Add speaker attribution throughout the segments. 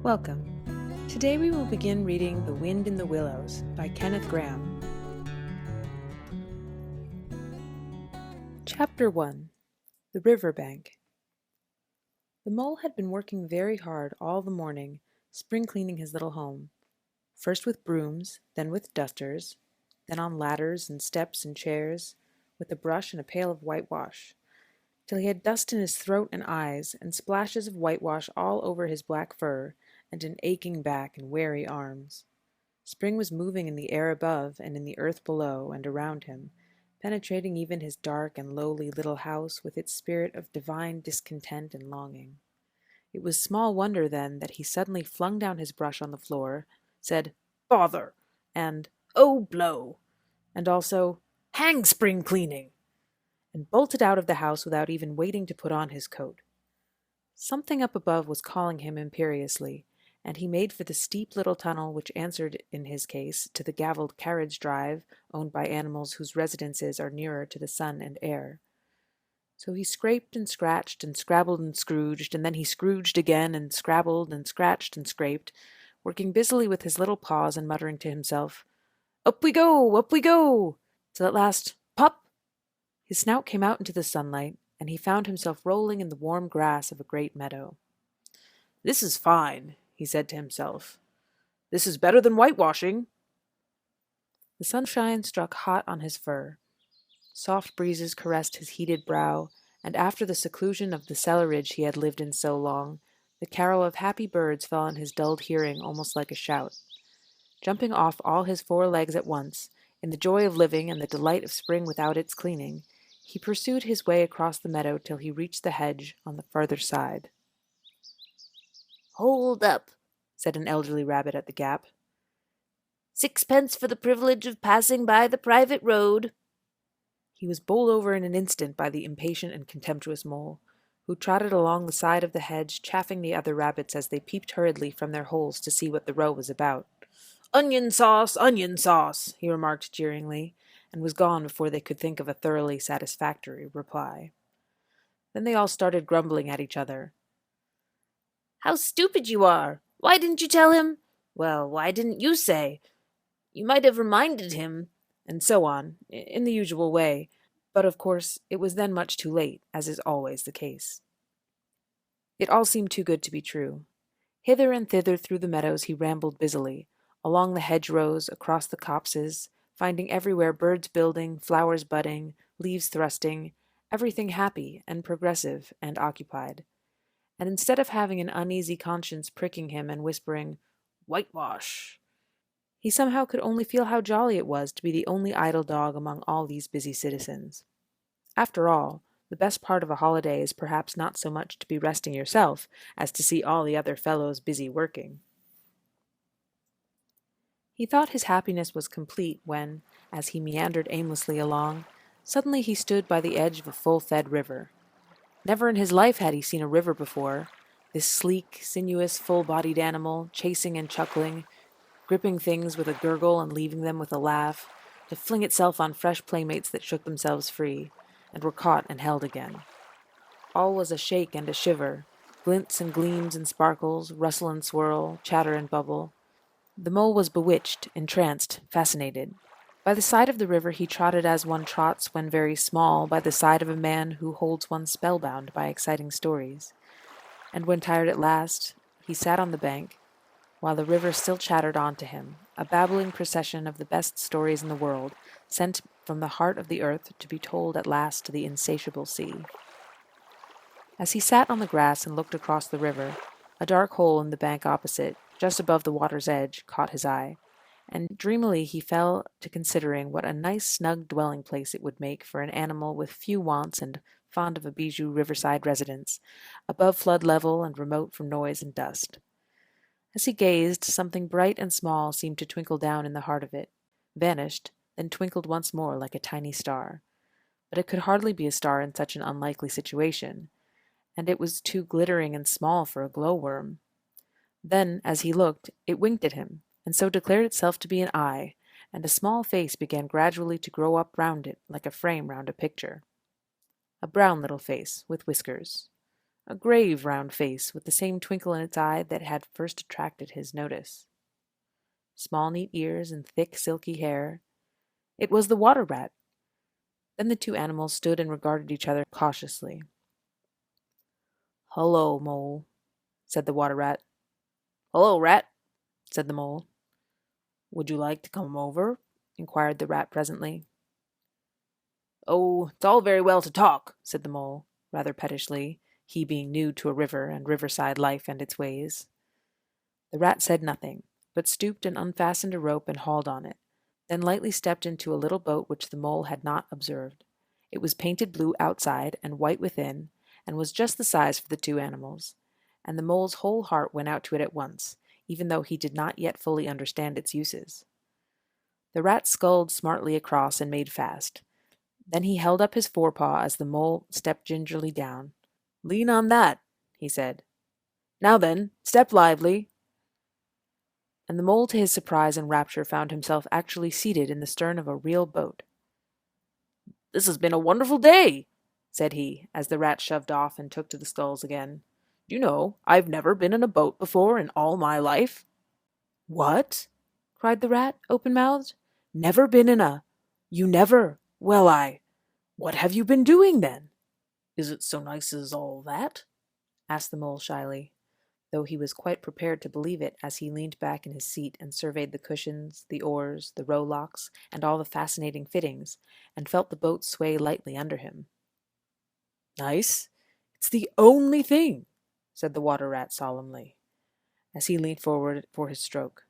Speaker 1: Welcome. Today we will begin reading The Wind in the Willows by Kenneth Grahame. Chapter 1. The River Bank. The mole had been working very hard all the morning, spring cleaning his little home, first with brooms, then with dusters, then on ladders and steps and chairs, with a brush and a pail of whitewash, till he had dust in his throat and eyes, and splashes of whitewash all over his black fur, and an aching back and weary arms. Spring was moving in the air above and in the earth below and around him, penetrating even his dark and lowly little house with its spirit of divine discontent and longing. It was small wonder, then, that he suddenly flung down his brush on the floor, said, "Bother!" and "Oh, blow!" and also, "Hang spring cleaning!" and bolted out of the house without even waiting to put on his coat. Something up above was calling him imperiously, and he made for the steep little tunnel which answered, in his case, to the gavelled carriage drive owned by animals whose residences are nearer to the sun and air. So he scraped and scratched and scrabbled and scrooged, and then he scrooged again and scrabbled and scratched and scraped, working busily with his little paws and muttering to himself, "Up we go, up we go!" till at last, pop! His snout came out into the sunlight, and he found himself rolling in the warm grass of a great meadow. "This is fine," he said to himself. "This is better than whitewashing." The sunshine struck hot on his fur. Soft breezes caressed his heated brow, and after the seclusion of the cellarage he had lived in so long, the carol of happy birds fell on his dulled hearing almost like a shout. Jumping off all his 4 legs at once, in the joy of living and the delight of spring without its cleaning, he pursued his way across the meadow till he reached the hedge on the farther side.
Speaker 2: "Hold up,"
Speaker 1: said an elderly rabbit at the gap.
Speaker 2: "6 pence for the privilege of passing by the private road."
Speaker 1: He was bowled over in an instant by the impatient and contemptuous mole, who trotted along the side of the hedge, chaffing the other rabbits as they peeped hurriedly from their holes to see what the row was about. "Onion sauce," he remarked jeeringly, and was gone before they could think of a thoroughly satisfactory reply. Then they all started grumbling at each other.
Speaker 2: "How stupid you are! Why didn't you tell him? Well, why didn't you say? You might have reminded him,"
Speaker 1: and so on, in the usual way, but of course it was then much too late, as is always the case. It all seemed too good to be true. Hither and thither through the meadows he rambled busily, along the hedgerows, across the copses, finding everywhere birds building, flowers budding, leaves thrusting, everything happy and progressive and occupied. And instead of having an uneasy conscience pricking him and whispering, "Whitewash," he somehow could only feel how jolly it was to be the only idle dog among all these busy citizens. After all, the best part of a holiday is perhaps not so much to be resting yourself as to see all the other fellows busy working. He thought his happiness was complete when, as he meandered aimlessly along, suddenly he stood by the edge of a full-fed river. Never in his life had he seen a river before, this sleek, sinuous, full-bodied animal, chasing and chuckling, gripping things with a gurgle and leaving them with a laugh, to fling itself on fresh playmates that shook themselves free, and were caught and held again. All was a shake and a shiver, glints and gleams and sparkles, rustle and swirl, chatter and bubble. The mole was bewitched, entranced, fascinated. By the side of the river he trotted as one trots when very small by the side of a man who holds one spellbound by exciting stories. And when tired at last, he sat on the bank, while the river still chattered on to him, a babbling procession of the best stories in the world, sent from the heart of the earth to be told at last to the insatiable sea. As he sat on the grass and looked across the river, a dark hole in the bank opposite, just above the water's edge, caught his eye, and dreamily he fell to considering what a nice snug dwelling place it would make for an animal with few wants and fond of a bijou riverside residence, above flood level and remote from noise and dust. As he gazed, something bright and small seemed to twinkle down in the heart of it, vanished, then twinkled once more like a tiny star. But it could hardly be a star in such an unlikely situation, and it was too glittering and small for a glowworm. Then, as he looked, it winked at him, and so declared itself to be an eye, and a small face began gradually to grow up round it like a frame round a picture. A brown little face, with whiskers. a grave round face with the same twinkle in its eye that had first attracted his notice. Small neat ears and thick silky hair. It was the water rat. Then the two animals stood and regarded each other cautiously. "Hullo, Mole," said the water rat. "Hullo, Rat," said the Mole. "Would you like to come over?" inquired the rat presently. "Oh, it's all very well to talk," said the Mole, rather pettishly, he being new to a river and riverside life and its ways. The rat said nothing, but stooped and unfastened a rope and hauled on it, then lightly stepped into a little boat which the Mole had not observed. It was painted blue outside and white within, and was just the size for the two animals, and the Mole's whole heart went out to it at once, even though he did not yet fully understand its uses. The rat sculled smartly across and made fast. Then he held up his forepaw as the Mole stepped gingerly down. "Lean on that," he said. "Now then, step lively." And the Mole, to his surprise and rapture, found himself actually seated in the stern of a real boat. "This has been a wonderful day," said he, as the rat shoved off and took to the sculls again. "Do you know, I've never been in a boat before in all my life." "What?" cried the rat, open-mouthed. "Never been in a— You never— Well, what have you been doing, then?" "Is it so nice as all that?" asked the Mole shyly, though he was quite prepared to believe it as he leaned back in his seat and surveyed the cushions, the oars, the rowlocks, and all the fascinating fittings, and felt the boat sway lightly under him. "Nice? It's the only thing," said the water rat solemnly, as he leaned forward for his stroke.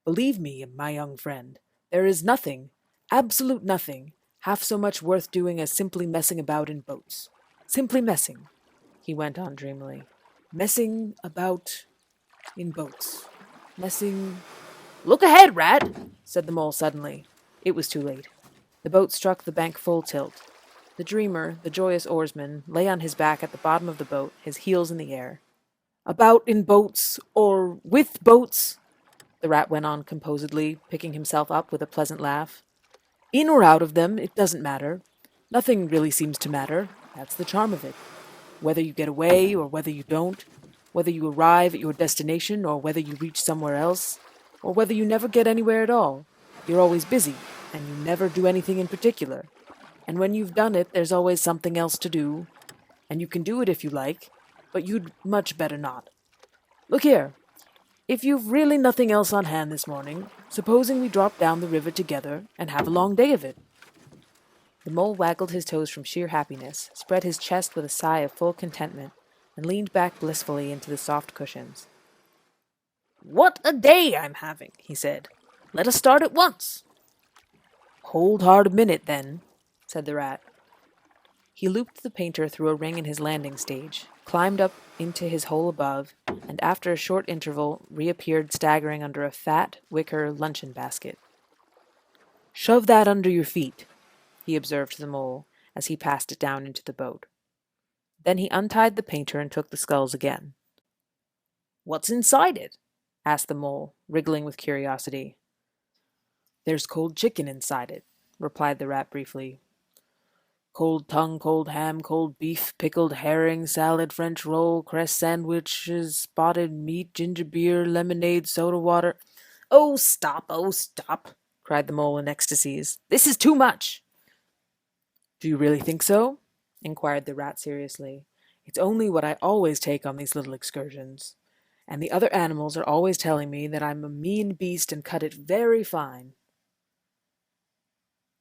Speaker 1: "Believe me, my young friend, there is nothing, absolute nothing, half so much worth doing as simply messing about in boats. Simply messing," he went on dreamily. "Messing about in boats. Messing—" "Look ahead, Rat!" said the Mole suddenly. It was too late. The boat struck the bank full tilt. The dreamer, the joyous oarsman, lay on his back at the bottom of the boat, his heels in the air. "About in boats, or with boats," the rat went on composedly, picking himself up with a pleasant laugh. "In or out of them, it doesn't matter. Nothing really seems to matter. That's the charm of it. Whether you get away or whether you don't, whether you arrive at your destination or whether you reach somewhere else, or whether you never get anywhere at all, you're always busy, and you never do anything in particular. And when you've done it, there's always something else to do, and you can do it if you like, but you'd much better not. Look here. If you've really nothing else on hand this morning, supposing we drop down the river together and have a long day of it." The Mole waggled his toes from sheer happiness, spread his chest with a sigh of full contentment, and leaned back blissfully into the soft cushions. "What a day I'm having," he said. "Let us start at once." "Hold hard a minute, then," said the rat. He looped the painter through a ring in his landing stage, climbed up into his hole above, and after a short interval reappeared staggering under a fat, wicker luncheon basket. "Shove that under your feet," he observed to the Mole, as he passed it down into the boat. Then he untied the painter and took the sculls again. "What's inside it?" asked the Mole, wriggling with curiosity. "There's cold chicken inside it," replied the rat briefly. "Cold tongue, cold ham, cold beef, pickled herring, salad, French roll, cress sandwiches, spotted meat, ginger beer, lemonade, soda water—" "Oh, stop, cried the Mole in ecstasies. "This is too much." "Do you really think so?" inquired the rat seriously. "It's only what I always take on these little excursions. And the other animals are always telling me that I'm a mean beast and cut it very fine."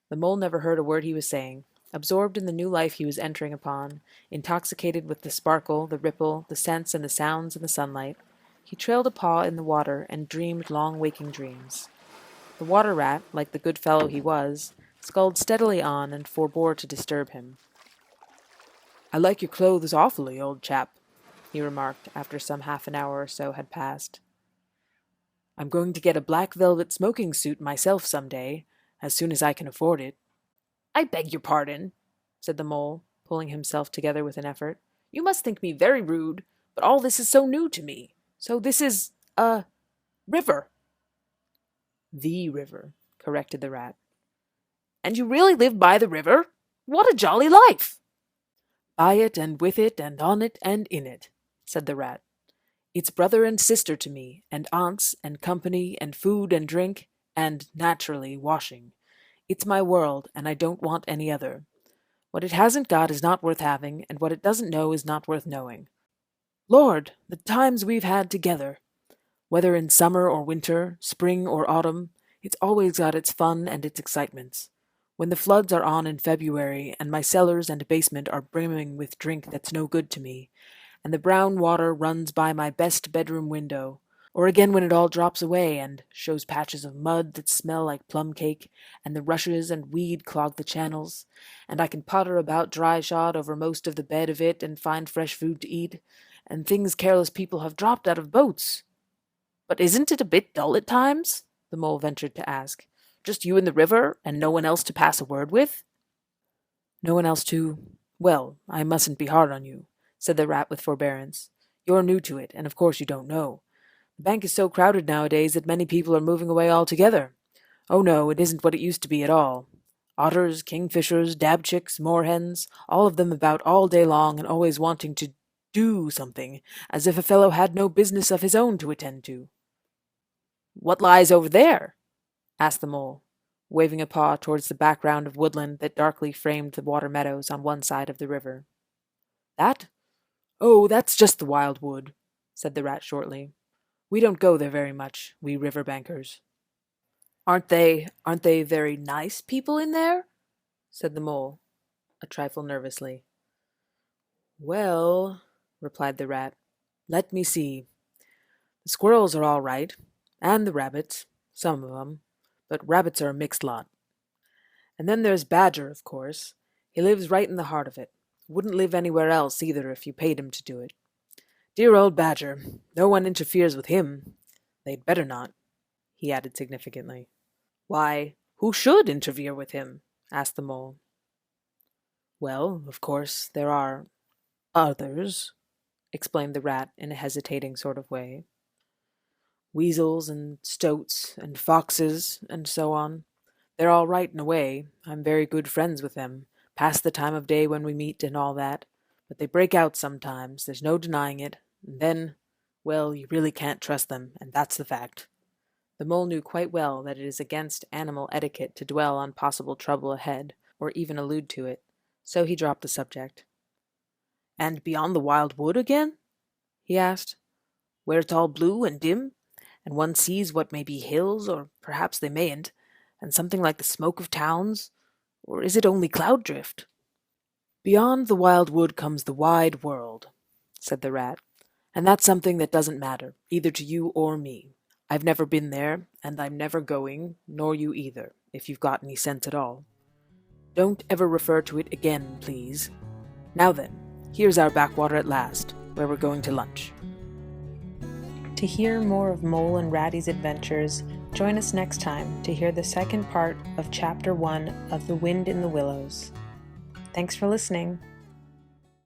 Speaker 1: The Mole never heard a word he was saying, absorbed in the new life he was entering upon, intoxicated with the sparkle, the ripple, the scents and the sounds in the sunlight. He trailed a paw in the water and dreamed long waking dreams. The water rat, like the good fellow he was, sculled steadily on and forbore to disturb him. "I like your clothes awfully, old chap," he remarked after some half an hour or so had passed. "I'm going to get a black velvet smoking suit myself some day, as soon as I can afford it." "I beg your pardon," said the Mole, pulling himself together with an effort. "You must think me very rude, but all this is so new to me. So this is a river." "The river," corrected the rat. "And you really live by the river? What a jolly life!"
Speaker 3: By it and with it and on it and in it, said the rat. It's brother and sister to me, and aunts and company and food and drink, and, naturally, washing. It's my world, and I don't want any other. What it hasn't got is not worth having, and what it doesn't know is not worth knowing. Lord, the times we've had together! Whether in summer or winter, spring or autumn, it's always got its fun and its excitements. When the floods are on in February, and my cellars and basement are brimming with drink that's no good to me, and the brown water runs by my best bedroom window, or again when it all drops away and shows patches of mud that smell like plum cake, and the rushes and weed clog the channels, and I can potter about dry-shod over most of the bed of it and find fresh food to eat, and things careless people have dropped out of boats. But isn't it a bit dull at times? The mole ventured to ask. Just you and the river, and no one else to pass a word with? No one else to... Well, I mustn't be hard on you, said the rat with forbearance. You're new to it, and of course you don't know. The bank is so crowded nowadays that many people are moving away altogether. Oh no, it isn't what it used to be at all. Otters, kingfishers, dabchicks, moorhens, all of them about all day long and always wanting to do something, as if a fellow had no business of his own to attend to. What lies over there? Asked the mole, waving a paw towards the background of woodland that darkly framed the water meadows on one side of the river. That? Oh, that's just the wild wood, said the rat shortly. We don't go there very much, we river bankers. Aren't they very nice people in there? Said the mole, a trifle nervously. Well, replied the rat, let me see. The squirrels are all right, and the rabbits, some of 'em, but rabbits are a mixed lot. And then there's Badger, of course. He lives right in the heart of it. Wouldn't live anywhere else either if you paid him to do it. Dear old Badger, no one interferes with him. They'd better not, he added significantly. Why, who should interfere with him? Asked the mole. Well, of course, there are others, explained the rat in a hesitating sort of way. Weasels and stoats and foxes and so on. They're all right in a way. I'm very good friends with them, past the time of day when we meet and all that. But they break out sometimes, there's no denying it, and then, well, you really can't trust them, and that's the fact. The mole knew quite well that it is against animal etiquette to dwell on possible trouble ahead, or even allude to it, so he dropped the subject. And beyond the wild wood again? He asked. Where it's all blue and dim, and one sees what may be hills, or perhaps they mayn't, and something like the smoke of towns, or is it only cloud drift? Beyond the wild wood comes the wide world, said the rat, and that's something that doesn't matter, either to you or me. I've never been there, and I'm never going, nor you either, if you've got any sense at all. Don't ever refer to it again, please. Now then, here's our backwater at last, where we're going to lunch.
Speaker 1: To hear more of Mole and Ratty's adventures, join us next time to hear the second part of Chapter 1 of The Wind in the Willows. Thanks for listening.